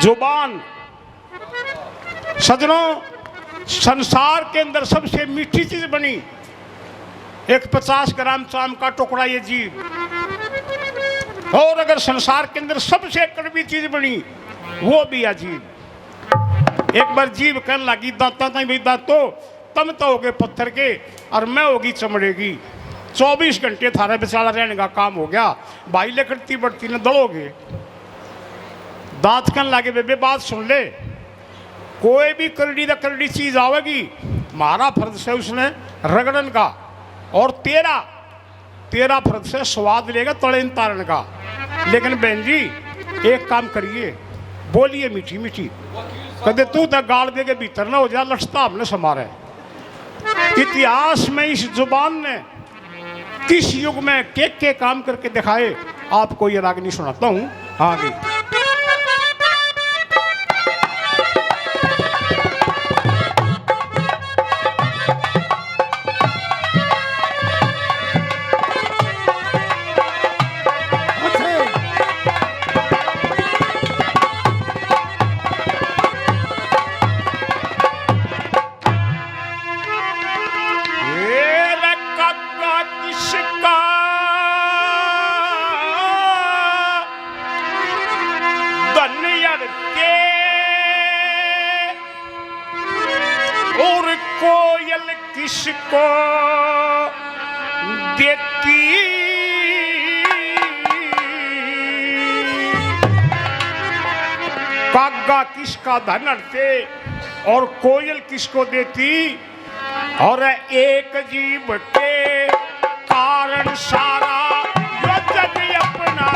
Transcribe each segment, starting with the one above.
जुबान सजनों संसार के अंदर सबसे मीठी चीज बनी एक 50 ग्राम चाम का टुकड़ा ये जीभ। और अगर संसार के अंदर सबसे कड़वी चीज बनी वो भी अजीब। एक बार जीभ कहने लगी दांता नहीं भाई दांतो तम तो हो गए पत्थर के और मैं होगी चमड़े की। 24 घंटे थारा बेचारा रहने का काम हो गया भाई लकड़ती बढ़ती न दड़ोगे। दांत कहने लगे बेबे बात सुन ले, कोई भी करड़ी चीज आवेगी हमारा फर्ज है उसने रगड़न का और तेरा फर्ज से स्वाद लेगा तड़न तारण का। लेकिन बहन जी एक काम करिए, बोलिए मीठी मीठी, कदे तू तो गाड़ दे के भीतर ना हो जा लटता हमने समारे। इतिहास में इस जुबान ने किस युग में के काम करके दिखाए आपको ये राग नहीं सुनाता हूं आगे। और कोयल किसको देती कागा किसका धन हरते और कोयल किसको देती। और एक जीव के कारण सारा जग अपना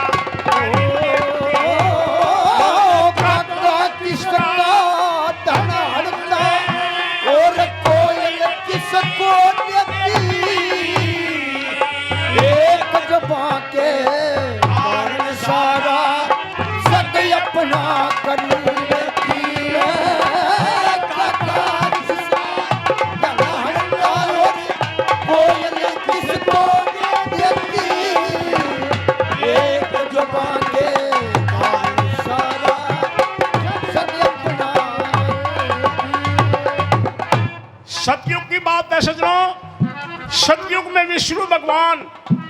सतयुग की बात है सजनों। सतयुग में विष्णु भगवान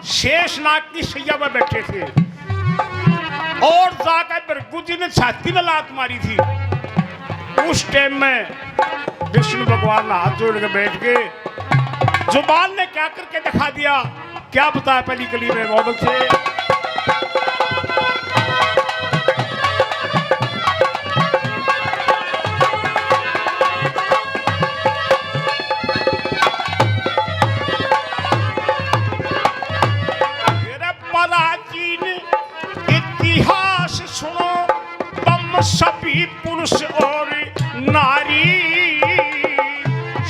शेषनाग की सैया पर बैठे थे और जाकर भृगु जी ने छाती में लात मारी थी। उस टाइम में विष्णु भगवान हाथ जोड़ के बैठ गए। जुबान ने क्या करके दिखा दिया क्या बताया पहली कली में बहुत अच्छे। सभी पुरुष और नारी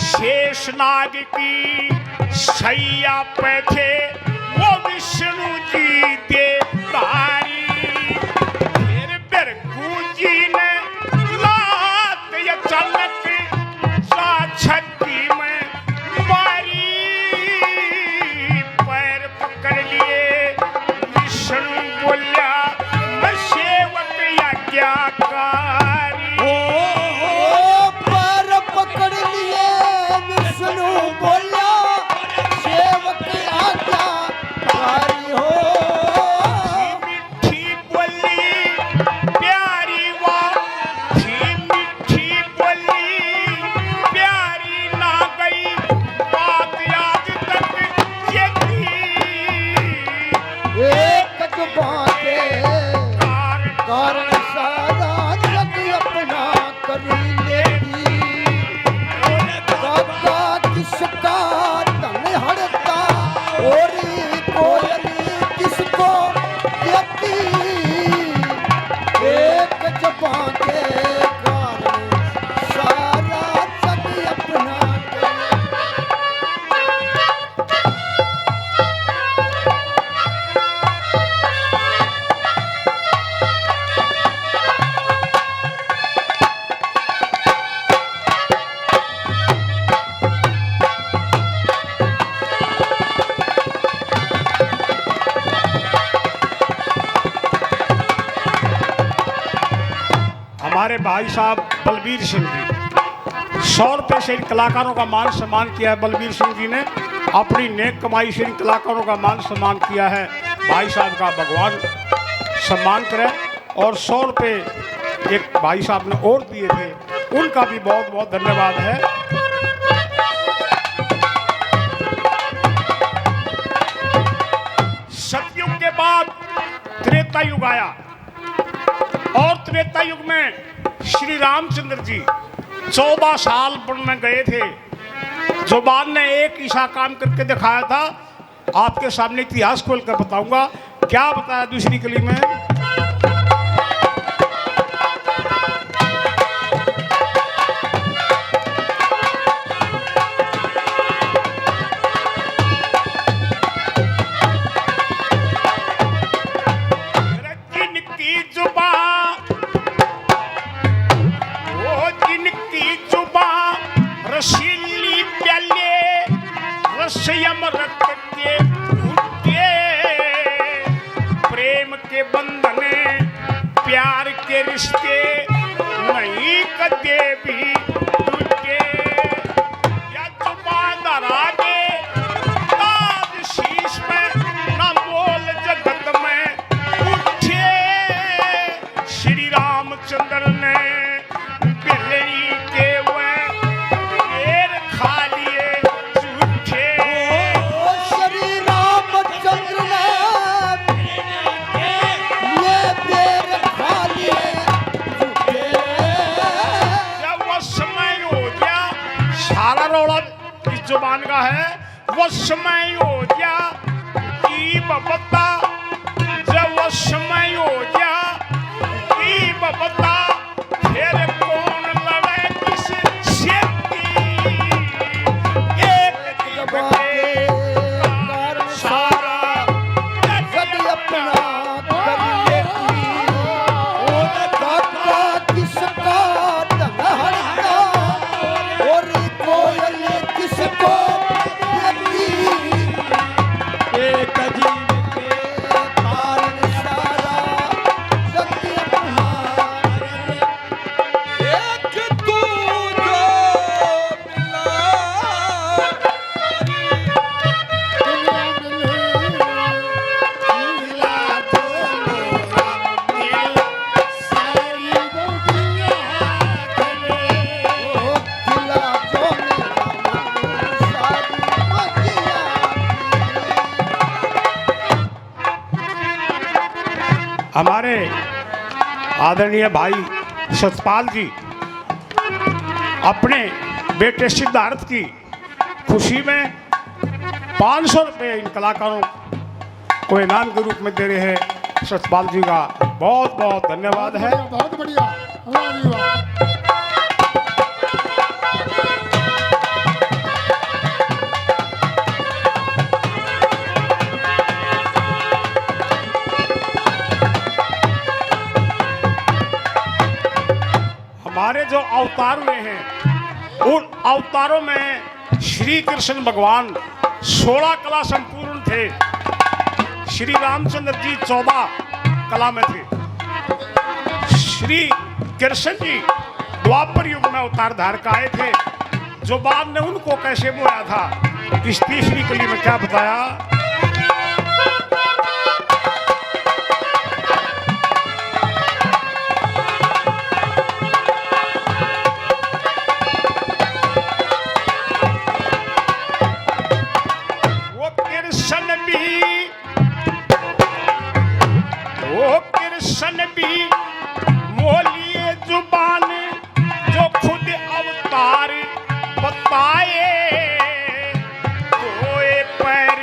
शेषनाग की सैया पे थे वो विष्णु जी देवतारी। फिर भृगु जी ने लात या चलक छत्ती में मारी। पैर पकड़ लिए विष्णु बोलिया मैं सेवक या क्या हमारे भाई साहब बलबीर सिंह जी 100 रुपये से इन कलाकारों का मान सम्मान किया है। बलबीर सिंह जी ने अपनी नेक कमाई से इन कलाकारों का मान सम्मान किया है। भाई साहब का भगवान सम्मान करें। और 100 रुपये एक भाई साहब ने और दिए थे, उनका भी बहुत बहुत धन्यवाद है। सतयुग के बाद त्रेता युग आया और त्रेता युग में श्री रामचंद्र जी 14 साल वन में गए थे। जुबान ने एक ईसा काम करके दिखाया था। आपके सामने इतिहास खोल कर बताऊंगा क्या बताया दूसरी कली में। रसीली प्याले रसयम रत के फूटे, प्रेम के बंधन प्यार के रिश्ते नहीं कदे भी टूटे। या जुबान रागे ताज शीश में न बोल जगत में उठे। श्री रामचंद्र ने बिल्ली के जुबान का है वो समय हो गया की बबता, जब वो समय हो गया की बबता, फिर कौन लड़े किस से एक के सारा जग अपना करिए और दाता किसका दहड़ता और कोयल किसको एक अजीब के कारण सारा सत्य अपना एक तू जो हमारे आदरणीय भाई सतपाल जी अपने बेटे सिद्धार्थ की खुशी में 500 रुपये इन कलाकारों को इनाम के रूप में दे रहे हैं। सतपाल जी का बहुत बहुत धन्यवाद है। बहुत बढ़िया। हमारे जो अवतार हुए हैं उन अवतारों में श्री कृष्ण भगवान 16 कला संपूर्ण थे। श्री रामचंद्र जी 14 कला में थे। श्री कृष्ण जी द्वापर युग में अवतार धार का आए थे। जो बाद ने उनको कैसे मोया था इस तीसरी कली में क्या बताया। कृष्ण भी मोलिए जुबान जो खुद अवतार बताए, कोई पैर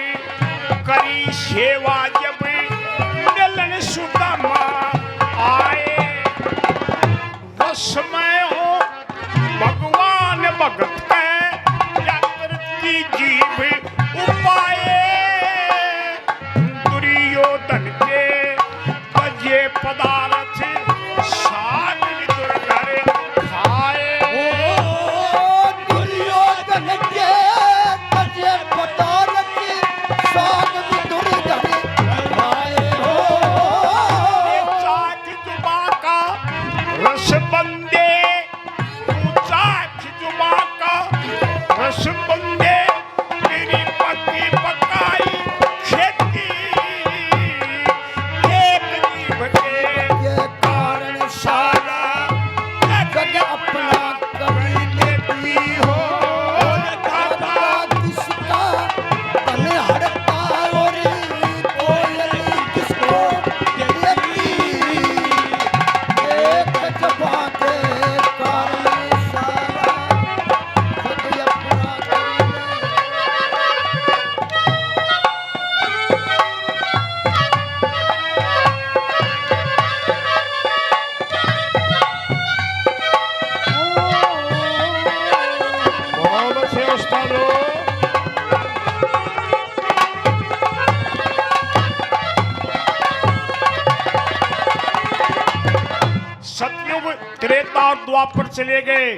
त्रेता और द्वापर चले गए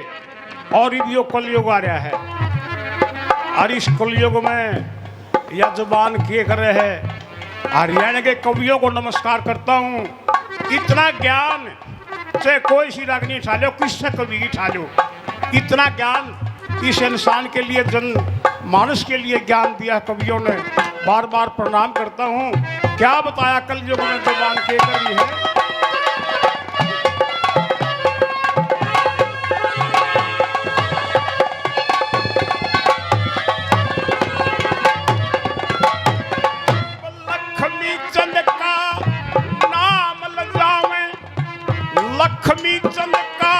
और अब यो कलयुग आ रहा है। और इस कलयुग में यह जुबान किए कर रहे हैं। हरियाणा के कवियों को नमस्कार करता हूँ। इतना ज्ञान चाहे कोई सी रागनी उठा लो, किससे कवि उठा लो, इतना ज्ञान इस इंसान के लिए, जन मानस के लिए ज्ञान दिया कवियों ने। बार बार प्रणाम करता हूँ। क्या बताया कलयुग में जुबान के करी है। लक्ष्मी चंद का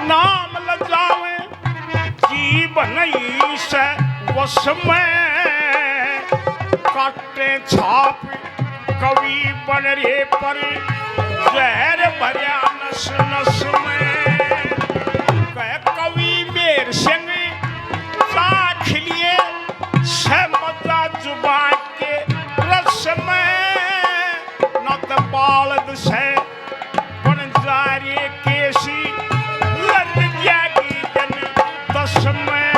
नाम लजावे, जीवन से वश में काटे छाप कवि बन रे पर जहर भरा नस नस में। कवि मेर सिंह साख लिए समझा जुबान के रस में, नत बालद से केसी लग जागी जन दस में।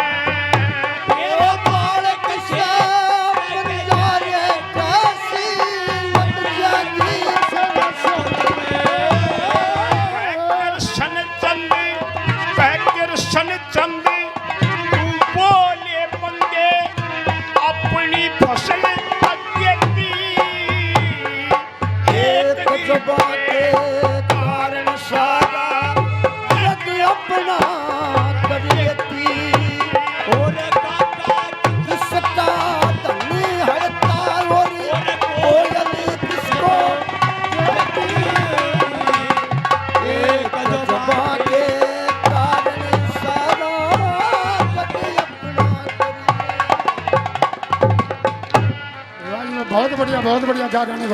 सन चंद तू बोले बंदे अपनी फसल अगेती, एक जुबान के कारण सारा जग अपना करियती। और किसका धनी हड़ता और कोयल किसको एक जुबान के कारण सारा जग अपना करियती। बहुत बढ़िया, बहुत बढ़िया। क्या गाने